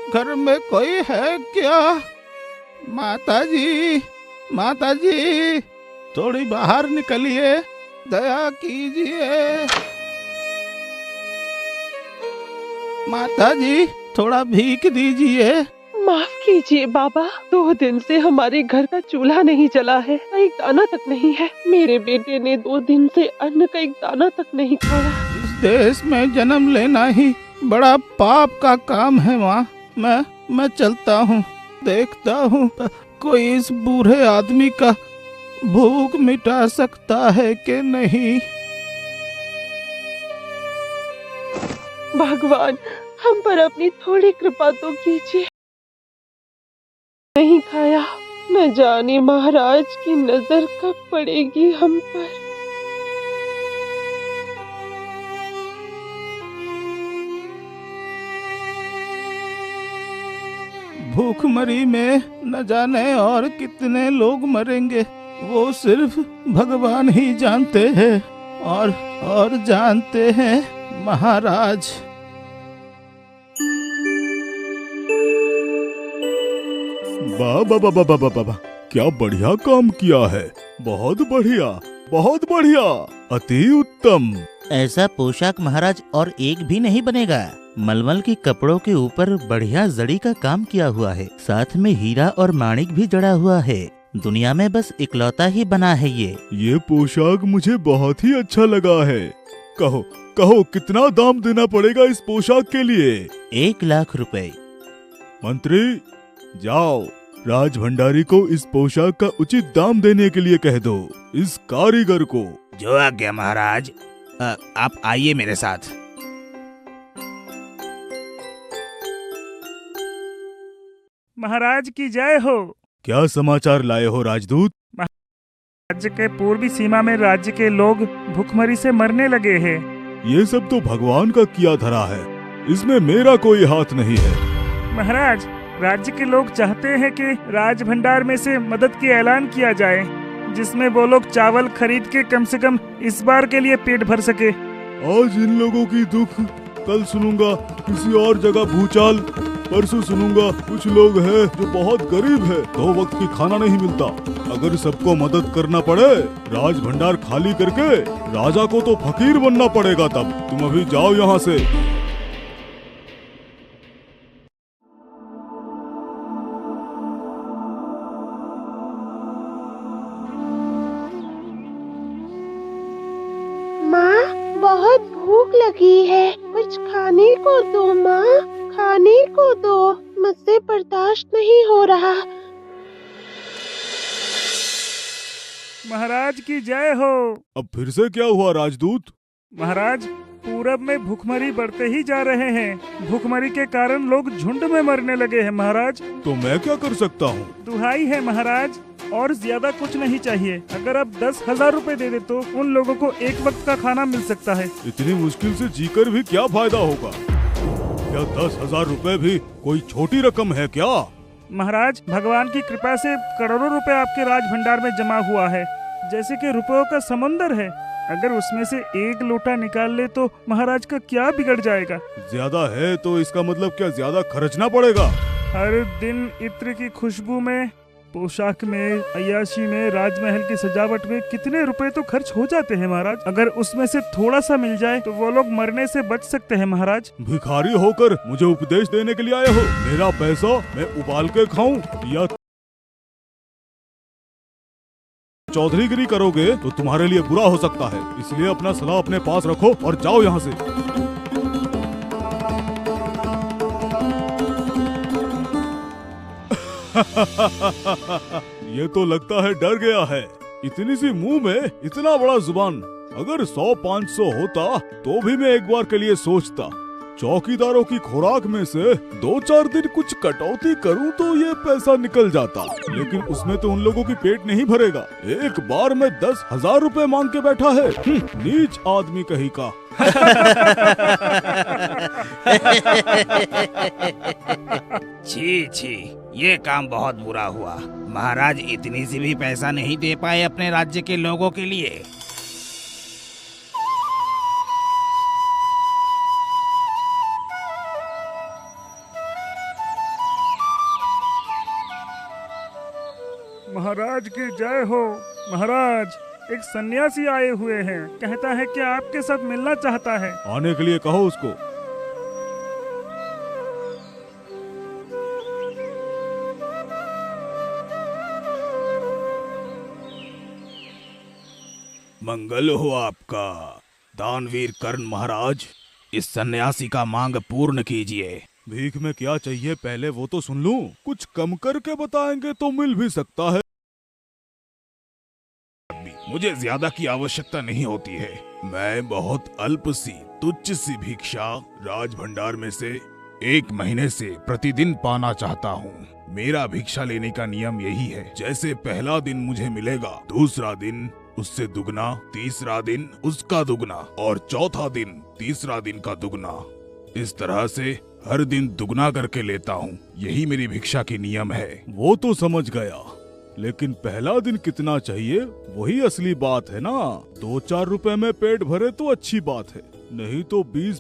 घर में कोई है क्या? माताजी, माताजी, थोड़ी बाहर निकलिए, दया कीजिए। माताजी, थोड़ा भीख दीजिए। माफ कीजिए बाबा, 2 दिन से हमारे घर का चूल्हा नहीं जला है, एक दाना तक नहीं है। मेरे बेटे ने 2 दिन से अन्न का एक दाना तक नहीं खाया। इस देश में जन्म लेना ही बड़ा पाप का काम है माँ। मैं चलता हूँ, देखता हूँ कोई इस बूढ़े आदमी का भूख मिटा सकता है कि नहीं। भगवान, हम पर अपनी थोड़ी कृपा तो कीजिए। नहीं खाया, न जाने महाराज की नजर कब पड़ेगी हम पर। भूखमरी में न जाने और कितने लोग मरेंगे, वो सिर्फ भगवान ही जानते हैं। और जानते हैं महाराज। वाह वाह वाह वाह वाह वाह, क्या बढ़िया काम किया है। बहुत बढ़िया, बहुत बढ़िया, अति उत्तम। ऐसा पोशाक महाराज और एक भी नहीं बनेगा। मलमल के कपड़ों के ऊपर बढ़िया जड़ी का काम किया हुआ है, साथ में हीरा और माणिक भी जड़ा हुआ है। दुनिया में बस इकलौता ही बना है ये पोशाक मुझे बहुत ही अच्छा लगा है। कहो कहो, कितना दाम देना पड़ेगा इस पोशाक के लिए? 1,00,000 रुपए। मंत्री, जाओ राज भंडारी को इस पोशाक का उचित दाम देने के लिए कह दो, इस कारीगर को। जो आज्ञा महाराज। आप आइए मेरे साथ। महाराज की जय हो। क्या समाचार लाए हो राजदूत? राज्य के पूर्वी सीमा में राज्य के लोग भूखमरी से मरने लगे हैं। ये सब तो भगवान का किया धरा है, इसमें मेरा कोई हाथ नहीं है। महाराज, राज्य के लोग चाहते हैं कि राज भंडार में से मदद की ऐलान किया जाए, जिसमें वो लोग चावल खरीद के कम से कम इस बार के लिए पेट भर सके। आज इन लोगों की दुख, कल सुनूंगा किसी और जगह भूचाल, परसों सुनूंगा कुछ लोग हैं जो बहुत गरीब है, 2 वक्त की खाना नहीं मिलता। अगर सबको मदद करना पड़े, राज भंडार खाली करके राजा को तो फकीर बनना पड़ेगा। तब तुम अभी जाओ यहाँ से। माँ, बहुत भूख लगी है, कुछ खाने को दो माँ, खाने को दो, मुझसे बर्दाश्त नहीं हो रहा। महाराज की जय हो। अब फिर से क्या हुआ राजदूत? महाराज, पूरब में भूखमरी बढ़ते ही जा रहे हैं। भूखमरी के कारण लोग झुंड में मरने लगे हैं महाराज। तो मैं क्या कर सकता हूँ? दुहाई है महाराज, और ज्यादा कुछ नहीं चाहिए। अगर आप 10,000 रुपए दे दे तो उन लोगों को एक वक्त का खाना मिल सकता है। इतनी मुश्किल से जीकर भी क्या फायदा होगा? क्या 10,000 रुपए भी कोई छोटी रकम है क्या? महाराज, भगवान की कृपा से करोड़ों रुपए आपके राज भंडार में जमा हुआ है, जैसे कि रुपयों का समंदर है। अगर उसमें से 1 लोटा निकाल ले तो महाराज का क्या बिगड़ जाएगा? ज्यादा है तो इसका मतलब क्या ज्यादा खर्चना पड़ेगा? हर दिन इत्र की खुशबू में, पोशाक में, अय्याशी में, राजमहल की सजावट में कितने रुपए तो खर्च हो जाते हैं महाराज। अगर उसमें से थोड़ा सा मिल जाए तो वो लोग मरने से बच सकते हैं महाराज। भिखारी होकर मुझे उपदेश देने के लिए आए हो? मेरा पैसा मैं उबाल के खाऊं या चौधरीगिरी करोगे तो तुम्हारे लिए बुरा हो सकता है। इसलिए अपना सलाह अपने पास रखो और जाओ यहाँ से। ये तो लगता है डर गया है। इतनी सी मुंह में इतना बड़ा जुबान। अगर 100-500 होता तो भी मैं एक बार के लिए सोचता। चौकीदारों की खुराक में से 2-4 दिन कुछ कटौती करूं तो ये पैसा निकल जाता, लेकिन उसमें तो उन लोगों की पेट नहीं भरेगा। एक बार में 10,000 रुपए मांग के बैठा है। नीच आदमी कहीं का। छी छी, ये काम बहुत बुरा हुआ। महाराज इतनी सी भी पैसा नहीं दे पाए अपने राज्य के लोगों के लिए। महाराज की जय हो। महाराज, एक सन्यासी आए हुए हैं, कहता है कि आपके साथ मिलना चाहता है। आने के लिए कहो उसको। मंगल हो आपका दानवीर कर्ण महाराज। इस सन्यासी का मांग पूर्ण कीजिए। भीख में क्या चाहिए पहले वो तो सुन लूं। कुछ कम करके बताएंगे तो मिल भी सकता है। मुझे ज्यादा की आवश्यकता नहीं होती है। मैं बहुत अल्प सी तुच्छ सी भिक्षा राज भंडार में से 1 महीने से प्रतिदिन पाना चाहता हूँ। मेरा भिक्षा लेने का नियम यही है, जैसे पहला दिन मुझे मिलेगा, दूसरा दिन उससे दुगना, तीसरा दिन उसका दुगना और चौथा दिन तीसरा दिन का दुगना। इस तरह से हर दिन दुगना करके लेता हूँ। यही मेरी भिक्षा की नियम है। वो तो समझ गया, लेकिन पहला दिन कितना चाहिए वही असली बात है ना। 2-4 रुपए में पेट भरे तो अच्छी बात है, नहीं तो 20